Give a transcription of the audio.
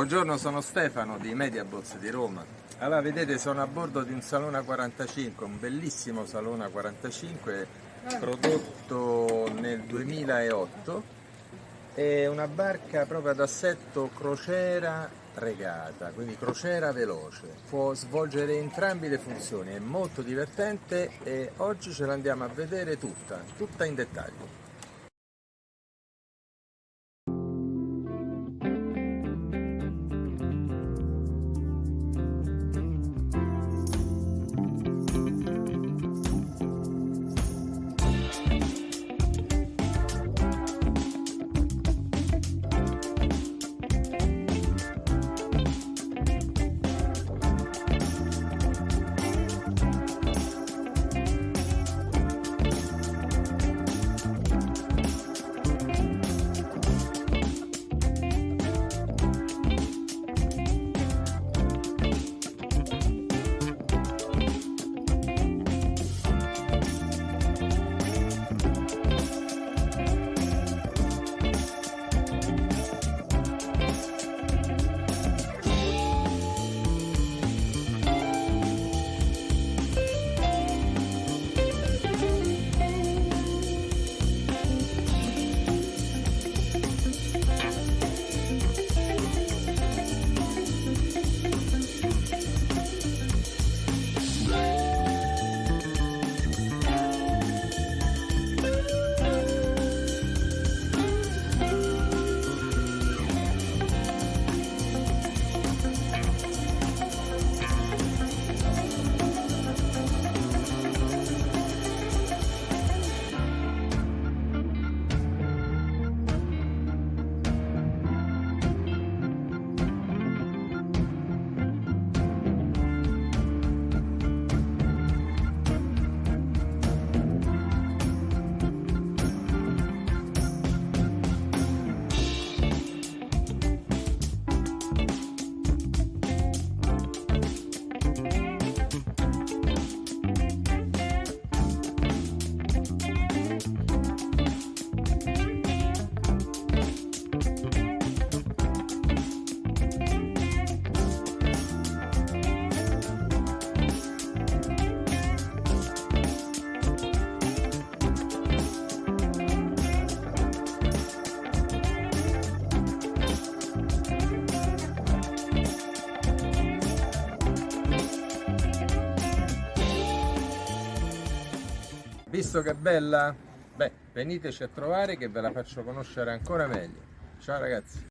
Buongiorno, sono Stefano di Mediaboats di Roma. Allora, vedete, sono a bordo di un Salona 45, un bellissimo Salona 45 prodotto nel 2008. È una barca proprio ad assetto crociera regata, quindi crociera veloce. Può svolgere entrambe le funzioni, è molto divertente e oggi ce l'andiamo a vedere tutta in dettaglio. Visto che è bella? Beh, veniteci a trovare che ve la faccio conoscere ancora meglio. Ciao ragazzi!